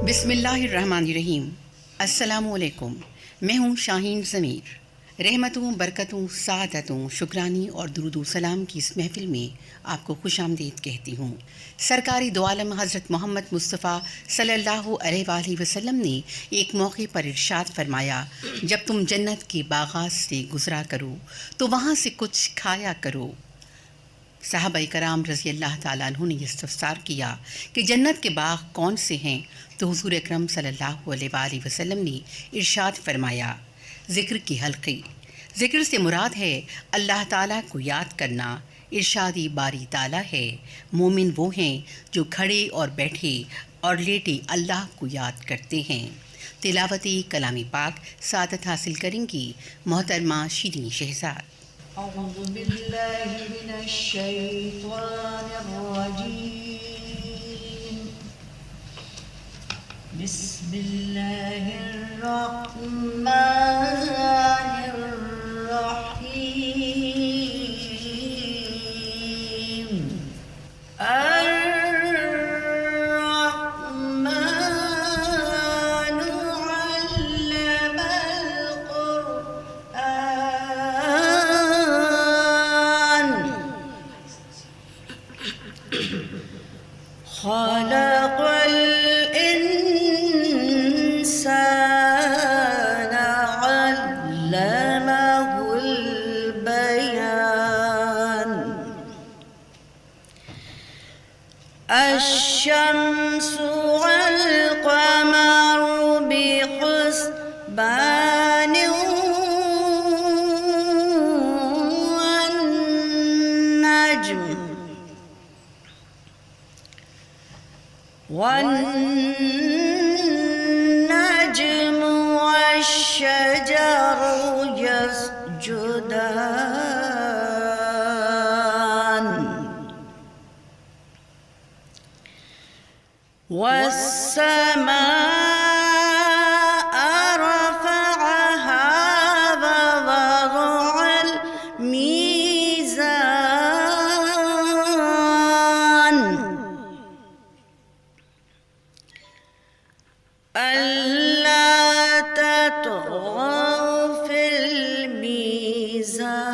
بسم اللہ الرحمن الرحیم۔ السلام علیکم، میں ہوں شاہین ضمیر۔ رحمتوں، برکتوں، سعادتوں، شکرانی اور درود و سلام کی اس محفل میں آپ کو خوش آمدید کہتی ہوں۔ سرکاری دو عالم حضرت محمد مصطفیٰ صلی اللہ علیہ وآلہ وسلم نے ایک موقع پر ارشاد فرمایا، جب تم جنت کے باغات سے گزرا کرو تو وہاں سے کچھ کھایا کرو۔ صحابہ کرام رضی اللہ تعالیٰ عنہ نے استفسار کیا کہ جنت کے باغ کون سے ہیں؟ تو حضور اکرم صلی اللہ علیہ وآلہ وسلم نے ارشاد فرمایا، ذکر کی حلقے۔ ذکر سے مراد ہے اللہ تعالیٰ کو یاد کرنا۔ ارشادی باری تعالیٰ ہے، مومن وہ ہیں جو کھڑے اور بیٹھے اور لیٹے اللہ کو یاد کرتے ہیں۔ تلاوت کلام پاک سعادت حاصل کریں گی محترمہ شیرین شہزاد۔ أعوذ بالله من الشيطان الرجيم بسم الله الرحمن الرحيم الرحمن علم القرآن خلق الإنسان علمه البيان الشمس والقمر بحسبان والنجم والشجر يسجدان والسماء رفعها ووضع الميزان ألا تطغوا في الميزان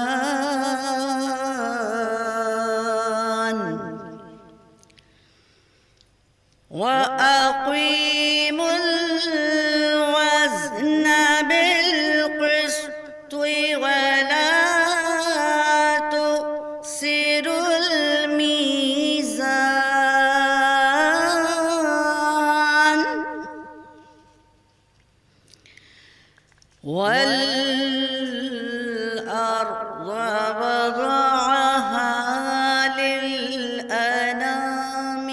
وأقيموا الوزن بالقسط ولا تخسروا الميزان والأرض وضعها للأنام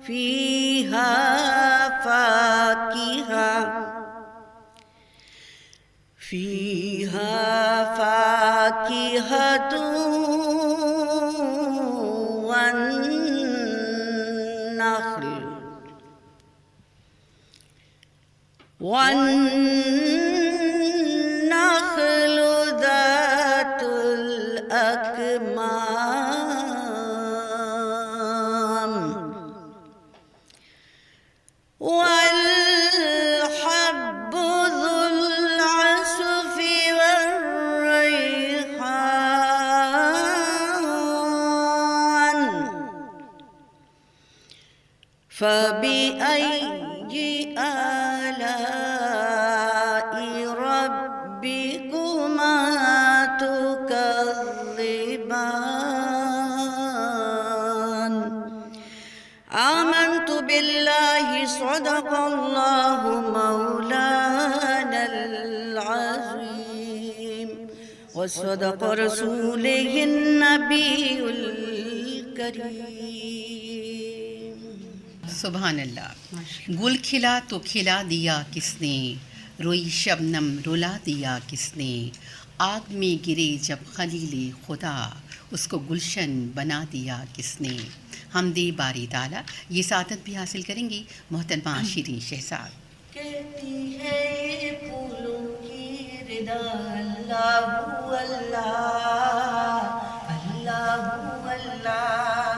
فيها فاكهة والنخل ذات الأكمام والحب ذو العصف والريحان فبأي آلاء ربكما تكذبان آمنت بالله صدق الله مولانا العظيم وصدق رسوله النبي الكريم۔ سبحان اللہ۔ گل کھلا تو کھلا دیا کس نے، روئی شبنم رلا دیا کس نے، آگ میں گرے جب خلیل خدا، اس کو گلشن بنا دیا کس نے۔ حمد باری تعالیٰ یہ سعادت بھی حاصل کریں گی محترمہ شیرین شہزاد۔ کہتی ہے یہ پھولوں کی ردا اللہ اللہ اللہ اللہ،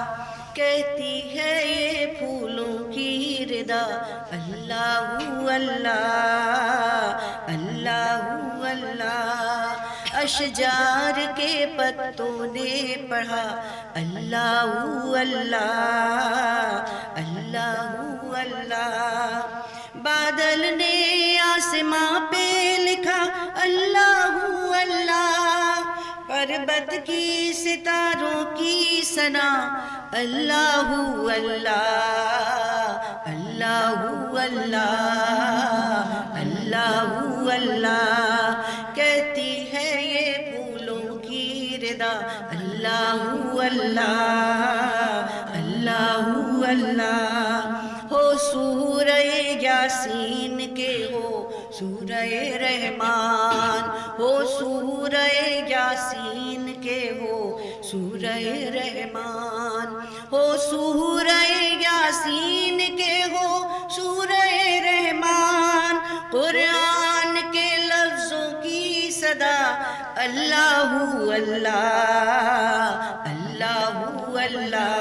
کہتی ہے یہ پھولوں کی ردا اللہ اللہ اللہ اللہ اللہ اشجار کے پتوں نے پڑھا اللہ اللہ اللہ اللہ بادل نے آسماں پہ لکھا اللہ اللہ پربت کی ستاروں کی ثنا اللہ اللہ اللہ اللہ اللہ اللہ کہتی ہے یہ پھولوں کی ردا اللہ اللہ اللہ اللہ ہو سورہ یاسین کے ہو سورہ رحمان ہو سورہ یاسین کے ہو سورہ رحمان ہو سورہ یاسین کے ہو سورہ رحمان قرآن کے لفظوں کی صدا اللہ اللہ اللہ اللہ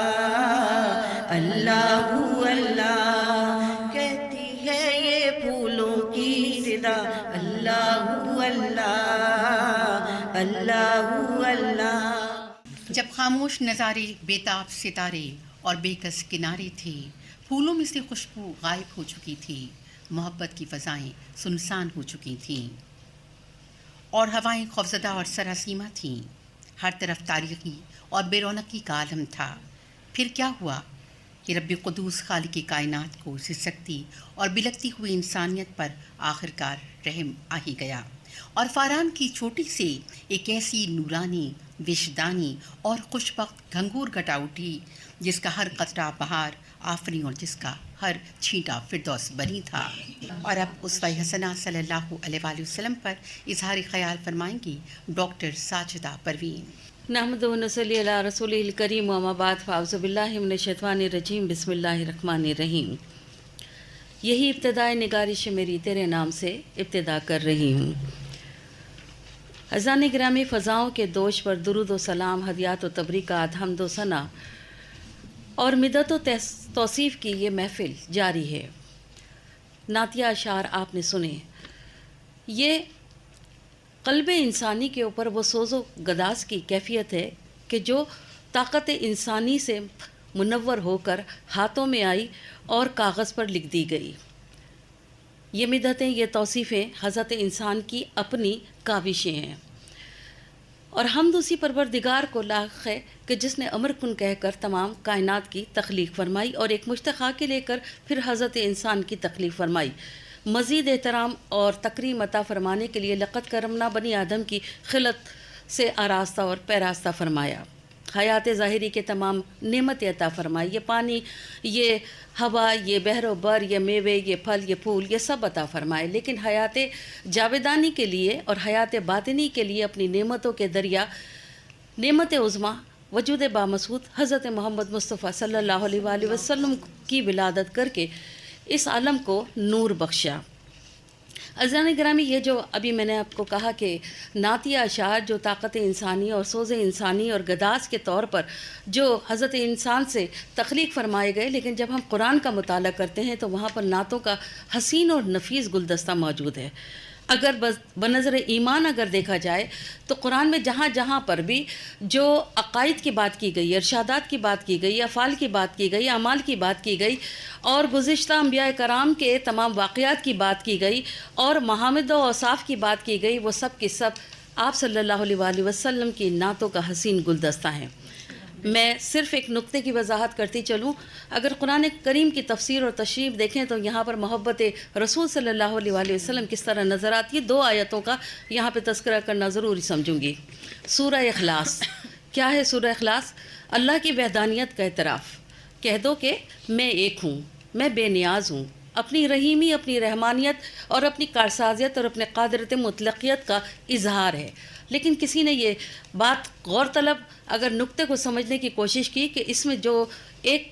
اللہ اللہ کہتی ہے یہ پھولوں کی صدا اللہ اللہ اللہ اللہ جب خاموش نظارے بےتاب ستارے اور بے کس کنارے تھے، پھولوں میں سے خوشبو غائب ہو چکی تھی، محبت کی فضائیں سنسان ہو چکی تھیں اور ہوائیں خوفزدہ اور سراسیمہ تھیں، ہر طرف تاریخی اور بے رونقی کا عالم تھا۔ پھر کیا ہوا کہ رب قدوس خالق کائنات کو سسکتی اور بلکتی ہوئی انسانیت پر آخرکار رحم آ ہی گیا، اور فاران کی چوٹی سے ایک ایسی نورانی، وشدانی اور خوشبخت گھنگور گٹا اٹھی جس کا ہر قطرہ بہار آفریں اور جس کا ہر چھینٹا فردوس بنی تھا۔ اور اب اسوہ حسنہ صلی اللہ علیہ وآلہ وسلم پر اظہار خیال فرمائیں گی ڈاکٹر ساجدہ پروین۔ نحمد و نصلی علی رسول الکریم، وما بعد، فاعوذ باللہ من الشیطان الرجیم، بسم اللہ الرحمن الرحیم۔ یہی ابتدائے نگارش میری تیرے نام سے ابتدا کر رہی ہوں۔ اذان گرامی، فضاؤں کے دوش پر درود و سلام، ہدیات و تبریکات، حمد و ثنا اور مدت و توصیف کی یہ محفل جاری ہے۔ نعتیہ اشعار آپ نے سنے۔ یہ قلب انسانی کے اوپر وہ سوز و گداز کی کیفیت ہے کہ جو طاقت انسانی سے منور ہو کر ہاتھوں میں آئی اور کاغذ پر لکھ دی گئی۔ یہ مدحتیں، یہ توصیفیں حضرت انسان کی اپنی کاوشیں ہیں، اور حمد اسی پروردگار کو لاحق ہے کہ جس نے امر کن کہہ کر تمام کائنات کی تخلیق فرمائی اور ایک مشتخا کے لے کر پھر حضرت انسان کی تخلیق فرمائی۔ مزید احترام اور تکریم عطا فرمانے کے لیے لقد کرمنا بنی آدم کی خلت سے آراستہ اور پیراستہ فرمایا، حیات ظاہری کے تمام نعمت عطا فرمائی، یہ پانی، یہ ہوا، یہ بحر و بر، یہ میوے، یہ پھل، یہ پھول، یہ سب عطا فرمائے، لیکن حیات جاویدانی کے لیے اور حیات باطنی کے لیے اپنی نعمتوں کے دریا، نعمت عظمیٰ، وجود بامسعود حضرت محمد مصطفیٰ صلی اللہ علیہ وآلہ وسلم کی ولادت کر کے اس عالم کو نور بخشا۔ عزیزان گرامی، یہ جو ابھی میں نے آپ کو کہا کہ نعتیہ اشعار جو طاقت انسانی اور سوز انسانی اور گداز کے طور پر جو حضرت انسان سے تخلیق فرمائے گئے، لیکن جب ہم قرآن کا مطالعہ کرتے ہیں تو وہاں پر نعتوں کا حسین اور نفیس گلدستہ موجود ہے۔ اگر بنظر ایمان اگر دیکھا جائے تو قرآن میں جہاں جہاں پر بھی جو عقائد کی بات کی گئی، ارشادات کی بات کی گئی، افعال کی بات کی گئی، اعمال کی بات کی گئی، اور گزشتہ انبیاء کرام کے تمام واقعات کی بات کی گئی، اور محامد و اوصاف کی بات کی گئی، وہ سب کے سب آپ صلی اللہ علیہ وآلہ وسلم کی نعتوں کا حسین گلدستہ ہیں۔ میں صرف ایک نقطے کی وضاحت کرتی چلوں۔ اگر قرآن کریم کی تفسیر اور تشریح دیکھیں تو یہاں پر محبت رسول صلی اللہ علیہ وآلہ وسلم کس طرح نظر آتی ہے، 2 آیتوں کا یہاں پہ تذکرہ کرنا ضروری سمجھوں گی۔ سورہ اخلاص، کیا ہے سورہ اخلاص؟ اللہ کی وحدانیت کا اعتراف، کہہ دو کہ میں ایک ہوں، میں بے نیاز ہوں، اپنی رحیمی، اپنی رحمانیت اور اپنی کارسازیت اور اپنے قادرت مطلقیت کا اظہار ہے۔ لیکن کسی نے یہ بات غور طلب اگر نقطے کو سمجھنے کی کوشش کی کہ اس میں جو ایک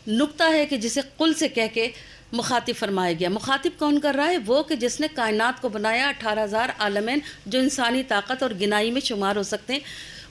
نقطہ ہے کہ جسے قل سے کہہ کے مخاطب فرمایا گیا، مخاطب کون کر رہا ہے؟ وہ کہ جس نے کائنات کو بنایا، 18,000 عالمین جو انسانی طاقت اور گنائی میں شمار ہو سکتے ہیں،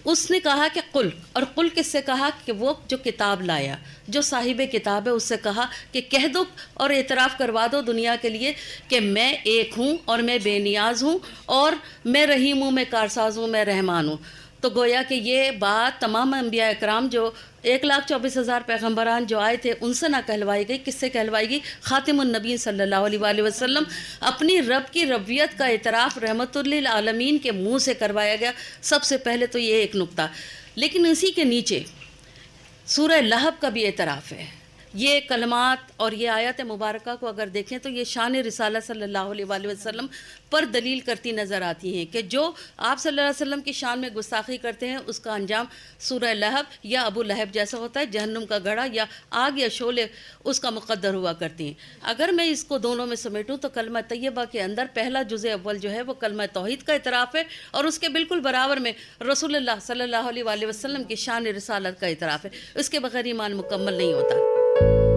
اس نے کہا کہ قل، اور قل کس سے کہا؟ کہ وہ جو کتاب لایا، جو صاحب کتاب ہے، اس سے کہا کہ کہہ دو اور اعتراف کروا دو دنیا کے لیے کہ میں ایک ہوں اور میں بے نیاز ہوں اور میں رحیم ہوں، میں کارساز ہوں، میں رحمان ہوں۔ تو گویا کہ یہ بات تمام انبیاء اکرام جو 1,24,000 پیغمبران جو آئے تھے ان سے نہ کہلوائی گئی، کس سے کہلوائی گئی؟ خاتم النبی صلی اللہ علیہ وآلہ وسلم، اپنی رب کی ربوبیت کا اعتراف رحمت للعالمین کے منہ سے کروایا گیا۔ سب سے پہلے تو یہ ایک نقطہ، لیکن اسی کے نیچے سورہ لہب کا بھی اعتراف ہے۔ یہ کلمات اور یہ آیت مبارکہ کو اگر دیکھیں تو یہ شان رسالت صلی اللہ علیہ وآلہ وسلم پر دلیل کرتی نظر آتی ہیں کہ جو آپ صلی اللہ علیہ وسلم کی شان میں گستاخی کرتے ہیں اس کا انجام سورہ لہب یا ابو لہب جیسا ہوتا ہے، جہنم کا گڑھا یا آگ یا شعلے اس کا مقدر ہوا کرتی ہیں۔ اگر میں اس کو دونوں میں سمیٹوں تو کلمہ طیبہ کے اندر پہلا جزء اول جو ہے وہ کلمہ توحید کا اعتراف ہے، اور اس کے بالکل برابر میں رسول اللہ صلی اللہ علیہ وآلہ وسلم کی شان رسالت کا اعتراف ہے۔ اس کے بغیر ایمان مکمل نہیں ہوتا۔